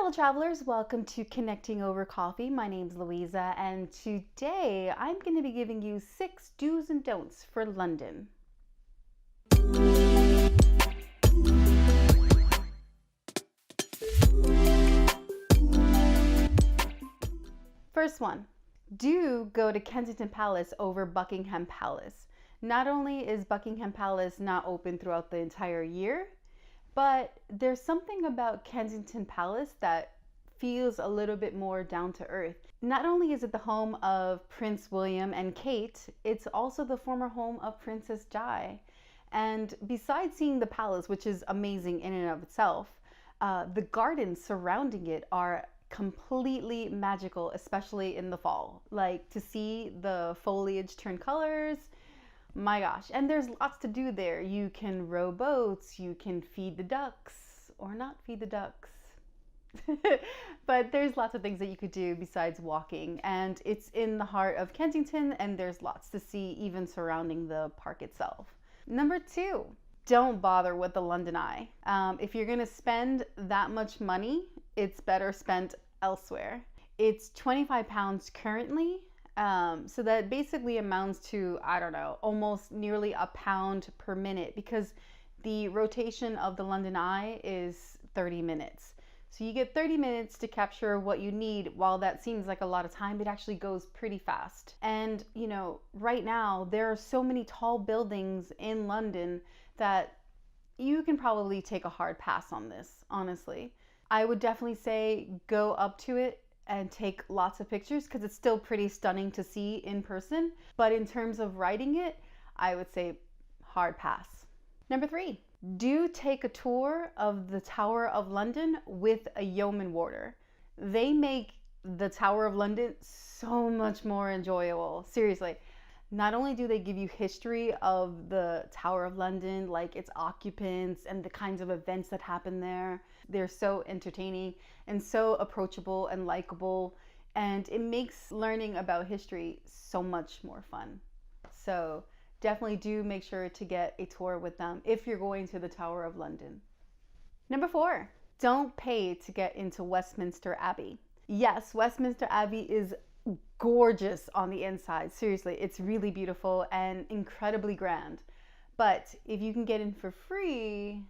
fellow travelers, welcome to Connecting Over Coffee. My name's Louisa, and today I'm going to be giving you 6 do's and don'ts for London. First one, do go to Kensington Palace over Buckingham Palace. Not only is Buckingham Palace not open throughout the entire year, but there's something about Kensington Palace that feels a little bit more down to earth. Not only is it the home of Prince William and Kate, it's also the former home of Princess Di. And besides seeing the palace, which is amazing in and of itself, the gardens surrounding it are completely magical, especially in the fall. Like to see the foliage turn colors, my gosh. And there's lots to do there. You can row boats, you can feed the ducks, or not feed the ducks. But there's lots of things that you could do besides walking. And it's in the heart of Kensington, and there's lots to see even surrounding the park itself. Number 2, don't bother with the London Eye. If you're gonna spend that much money, it's better spent elsewhere. It's £25 currently. So that basically amounts to, I don't know, almost nearly £1 per minute, because the rotation of the London Eye is 30 minutes. So you get 30 minutes to capture what you need. While that seems like a lot of time, it actually goes pretty fast. And, you know, right now there are so many tall buildings in London that you can probably take a hard pass on this, honestly. I would definitely say go up to it and take lots of pictures, because it's still pretty stunning to see in person. But in terms of riding it, I would say hard pass. Number 3, do take a tour of the Tower of London with a yeoman warder. They make the Tower of London so much more enjoyable. Seriously. Not only do they give you history of the Tower of London, like its occupants and the kinds of events that happen there, they're so entertaining and so approachable and likable, and it makes learning about history so much more fun. So definitely do make sure to get a tour with them if you're going to the Tower of London. Number 4, don't pay to get into Westminster Abbey. Yes, Westminster Abbey is gorgeous on the inside. Seriously, it's really beautiful and incredibly grand. But if you can get in for free,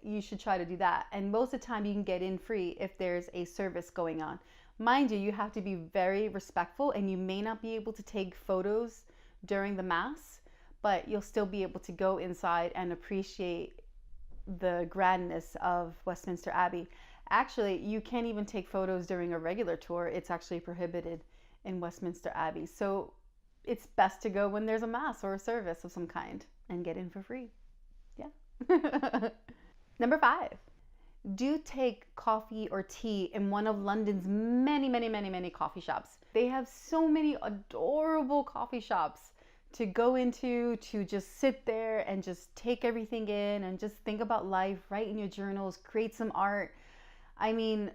you should try to do that. And most of the time you can get in free if there's a service going on. Mind you, you have to be very respectful, and you may not be able to take photos during the mass, but you'll still be able to go inside and appreciate the grandness of Westminster Abbey. Actually, you can't even take photos during a regular tour. It's actually prohibited in Westminster Abbey. So it's best to go when there's a mass or a service of some kind and get in for free. Yeah. Number 5, do take coffee or tea in one of London's many coffee shops. They have so many adorable coffee shops to go into, to just sit there and just take everything in and just think about life, write in your journals, create some art. I mean,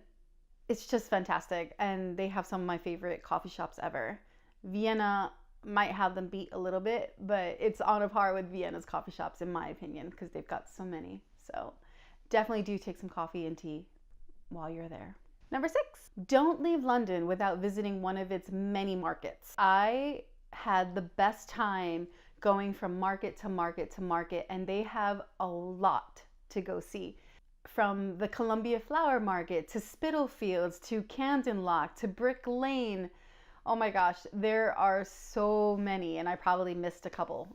it's just fantastic, and they have some of my favorite coffee shops ever. Vienna might have them beat a little bit, but it's on a par with Vienna's coffee shops in my opinion, because they've got so many. So definitely do take some coffee and tea while you're there. Number 6, don't leave London without visiting one of its many markets. I had the best time going from market to market to market, and they have a lot to go see. From the Columbia Flower Market to Spitalfields to Camden Lock to Brick Lane. Oh my gosh, there are so many, and I probably missed a couple.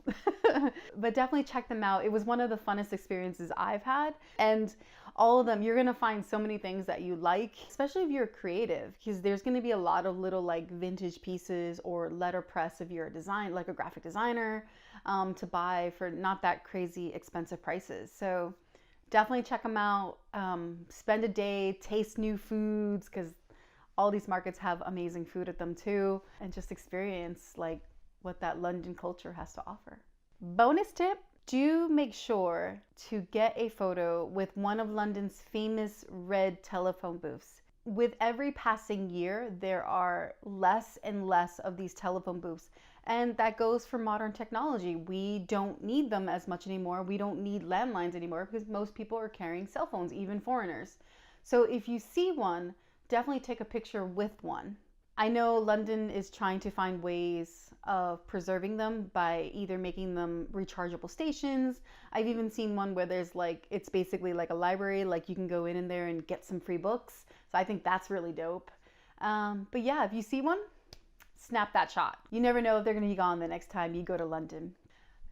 But definitely check them out. It was one of the funnest experiences I've had, and all of them, you're gonna find so many things that you like, especially if you're creative, because there's gonna be a lot of little like vintage pieces or letterpress if you're a design, like a graphic designer, to buy for not that crazy expensive prices. So definitely check them out. Spend a day, taste new foods, because all these markets have amazing food at them too, and just experience like what that London culture has to offer. Bonus tip, do make sure to get a photo with one of London's famous red telephone booths. With every passing year, there are less and less of these telephone booths. And that goes for modern technology. We don't need them as much anymore. We don't need landlines anymore because most people are carrying cell phones, even foreigners. So if you see one, definitely take a picture with one. I know London is trying to find ways of preserving them by either making them rechargeable stations. I've even seen one where there's like, it's basically like a library, like you can go in there and get some free books. So I think that's really dope. But yeah, if you see one, snap that shot. You never know if they're gonna be gone the next time you go to London.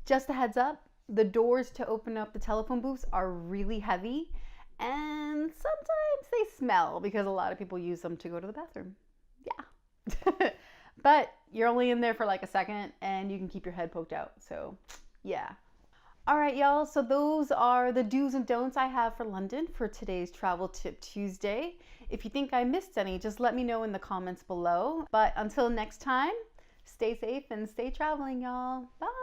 Just a heads up, the doors to open up the telephone booths are really heavy and sometimes they smell because a lot of people use them to go to the bathroom. Yeah. But you're only in there for like a second and you can keep your head poked out. So yeah. All right, y'all. So those are the do's and don'ts I have for London for today's Travel Tip Tuesday. If you think I missed any, just let me know in the comments below. But until next time, stay safe and stay traveling, y'all. Bye.